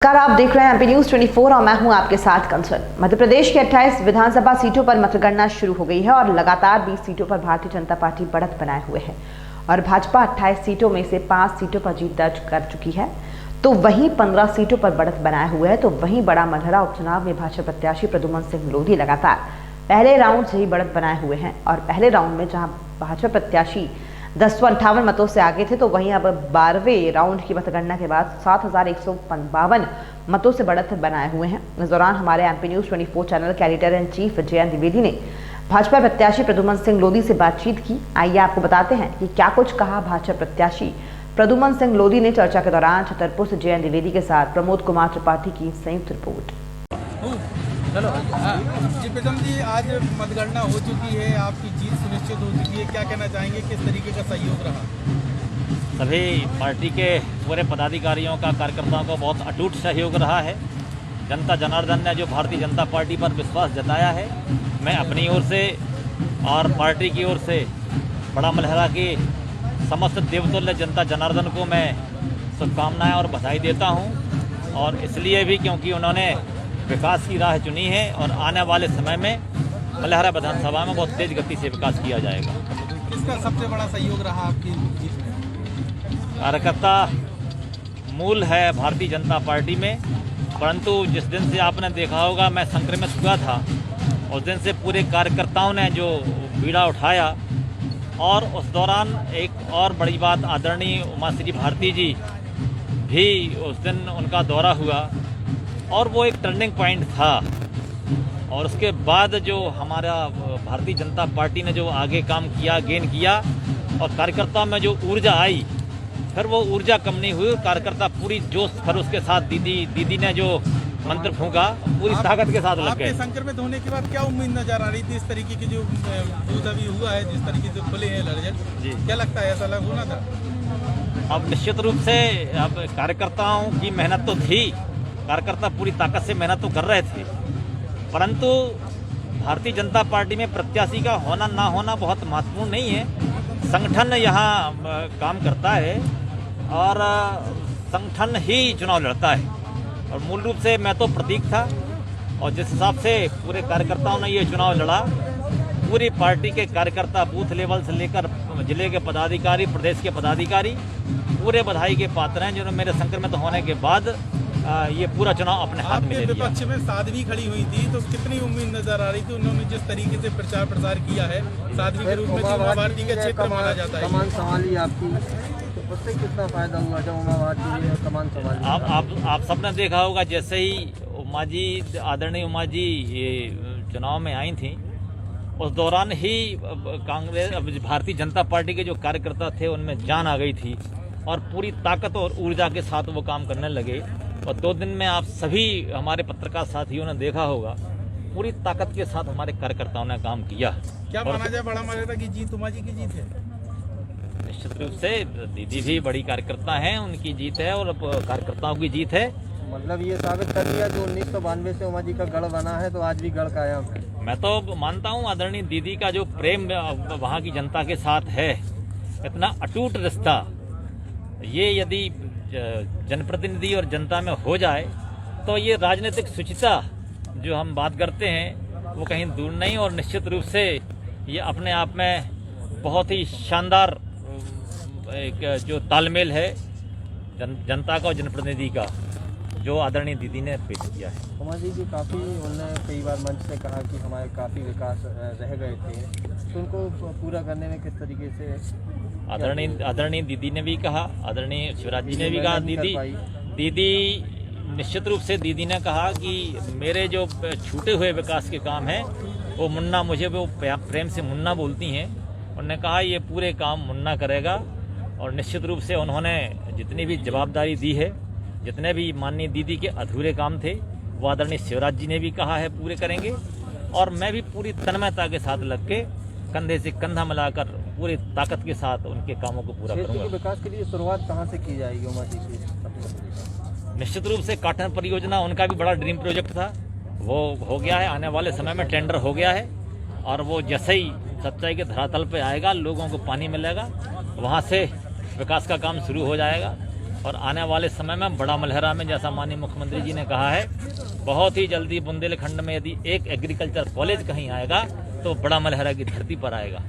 नमस्कार, आप देख रहे हैं एमपी न्यूज 24 और मैं हूं आपके साथ कंचन। मध्य प्रदेश की 28 विधानसभा सीटों पर मतगणना शुरू हो गई है और लगातार 20 सीटों पर भारतीय जनता पार्टी बढ़त बनाए हुए है और भाजपा 28 सीटों में से 5 सीटों पर जीत दर्ज कर चुकी है, तो वहीं 15 सीटों पर बढ़त बनाए हुए है। तो वहीं बड़ा मलहरा उपचुनाव में भाजपा प्रत्याशी प्रद्युमन सिंह लोधी लगातार पहले राउंड से ही बढ़त बनाए हुए हैं और पहले राउंड में जहाँ भाजपा प्रत्याशी 1058 मतों से आगे थे, तो वहीं अब 12वें राउंड की मतगणना के बाद 7152 मतों से बढ़त बनाए हुए हैं। इस दौरान हमारे एमपी न्यूज 24 चैनल के editor in chief Jayant Dwivedi ने भाजपा प्रत्याशी प्रद्युमन सिंह लोधी से बातचीत की। आइए आपको बताते हैं कि क्या कुछ कहा भाजपा प्रत्याशी प्रद्युमन सिंह लोधी ने। चर्चा के दौरान छतरपुर से जयंत द्विवेदी के साथ प्रमोद कुमार त्रिपाठी की संयुक्त रिपोर्ट। चलो जी प्रीतम जी, आज मतगणना हो चुकी है, आपकी जीत सुनिश्चित हो चुकी है, क्या कहना चाहेंगे, किस तरीके का सहयोग रहा? सभी पार्टी के पूरे पदाधिकारियों का, कार्यकर्ताओं का बहुत अटूट सहयोग रहा है। जनता जनार्दन ने जो भारतीय जनता पार्टी पर विश्वास जताया है, मैं अपनी ओर से और पार्टी की ओर से बड़ा मलहरा की समस्त देवतुल्य जनता जनार्दन को मैं शुभकामनाएं और बधाई देता हूं। और इसलिए भी क्योंकि उन्होंने विकास की राह चुनी है और आने वाले समय में मलहरा विधानसभा में बहुत तेज गति से विकास किया जाएगा। इसका सबसे बड़ा सहयोग रहा आपकी जीत में? कार्यकर्ता मूल है भारतीय जनता पार्टी में, परंतु जिस दिन से आपने देखा होगा मैं संक्रमित हुआ था, उस दिन से पूरे कार्यकर्ताओं ने जो बीड़ा उठाया। और उस दौरान एक और बड़ी बात, आदरणीय उमाश्री भारती जी भी उस दिन उनका दौरा हुआ और वो एक टर्निंग पॉइंट था। और उसके बाद जो हमारा भारतीय जनता पार्टी ने जो आगे काम किया, गेन किया और कार्यकर्ताओं में जो ऊर्जा आई, फिर वो ऊर्जा कम नहीं हुई। कार्यकर्ता पूरी जोश, फिर उसके साथ दीदी ने जो मंत्र फूंका, पूरी ताकत के साथ लग गए। आपके संक्रमित होने के बाद क्या उम्मीद नजर आ रही थी? इस तरीके की जो बूथ अभी हुआ है, जिस तरीके से खुले हैं रिजल्ट जी, क्या लगता है, ऐसा लग होना था? अब निश्चित रूप से अब कार्यकर्ताओं की मेहनत तो थी, कार्यकर्ता पूरी ताकत से मेहनत तो कर रहे थे, परंतु भारतीय जनता पार्टी में प्रत्याशी का होना ना होना बहुत महत्वपूर्ण नहीं है। संगठन यहाँ काम करता है और संगठन ही चुनाव लड़ता है। और मूल रूप से मैं तो प्रतीक था और जिस हिसाब से पूरे कार्यकर्ताओं ने ये चुनाव लड़ा, पूरी पार्टी के कार्यकर्ता बूथ लेवल से लेकर जिले के पदाधिकारी, प्रदेश के पदाधिकारी पूरे बधाई के पात्र हैं, जिन्होंने मेरे संक्रमित होने के बाद ये पूरा चुनाव अपने हाथ में ले लिया। विपक्ष में साध्वी खड़ी हुई थी, तो कितनी उम्मीद नजर आ रही थी? उन्होंने जिस तरीके से प्रचार प्रसार किया है, साध्वी के रूप में जो उमा भारती का क्षेत्र माना जाता है, कमान संभाली आपकी, तो उससे कितना फायदा हुआ जब उमा भारती ने कमान संभाली? आप सबने देखा होगा, जैसे ही उमा जी, आदरणीय उमा जी ये चुनाव में आई थी, उस दौरान ही कांग्रेस, भारतीय जनता पार्टी के जो कार्यकर्ता थे उनमें जान आ गई थी और पूरी ताकत और ऊर्जा के साथ वो काम करने लगे। और 2 दिन में आप सभी हमारे पत्रकार साथियों ने देखा होगा, पूरी ताकत के साथ हमारे कार्यकर्ताओं ने काम किया। क्या माना जाए, बड़ा मलहरा की जीत उमा जी की जीत है? निश्चित रूप से दीदी भी बड़ी कार्यकर्ता हैं, उनकी जीत है और कार्यकर्ताओं की जीत है। मतलब ये साबित कर दिया जो 1992 से उमा जी का गढ़ बना है, तो आज भी गढ़ कायम है। मैं तो मानता हूँ आदरणीय दीदी का जो प्रेम वहाँ की जनता के साथ है, इतना अटूट रिश्ता, ये यदि जनप्रतिनिधि और जनता में हो जाए तो ये राजनीतिक शुचिता जो हम बात करते हैं वो कहीं दूर नहीं। और निश्चित रूप से ये अपने आप में बहुत ही शानदार एक जो तालमेल है जनता का और जनप्रतिनिधि का, जो आदरणीय दीदी ने पेश किया है। उमा जी काफ़ी, उन्होंने कई बार मंच से कहा कि हमारे काफ़ी विकास रह गए थे, तो उनको पूरा करने में किस तरीके से? आदरणीय दीदी ने भी कहा, आदरणीय शिवराज जी ने भी कहा, दीदी निश्चित रूप से दीदी ने कहा कि मेरे जो छूटे हुए विकास के काम हैं वो मुन्ना, मुझे वो प्रेम से मुन्ना बोलती हैं, उन्होंने कहा ये पूरे काम मुन्ना करेगा। और निश्चित रूप से उन्होंने जितनी भी जवाबदारी दी है, जितने भी माननीय दीदी के अधूरे काम थे, वो आदरणीय शिवराज जी ने भी कहा है पूरे करेंगे। और मैं भी पूरी तन्मयता के साथ लग के, कंधे से कंधा मिलाकर पूरी ताकत के साथ उनके कामों को पूरा करूंगा। विकास के लिए शुरुआत कहां से की जाएगी उमा जी की? निश्चित रूप से काटन परियोजना उनका भी बड़ा ड्रीम प्रोजेक्ट था, वो हो गया है, आने वाले समय में टेंडर हो गया है और वो जैसे ही सच्चाई के धरातल पे आएगा, लोगों को पानी मिलेगा, वहाँ से विकास का काम शुरू हो जाएगा। और आने वाले समय में बड़ा मलहरा में, जैसा माननीय मुख्यमंत्री जी ने कहा है, बहुत ही जल्दी बुंदेलखंड में यदि एक एग्रीकल्चर कॉलेज कहीं आएगा तो बड़ा मलहरा की धरती पर आएगा।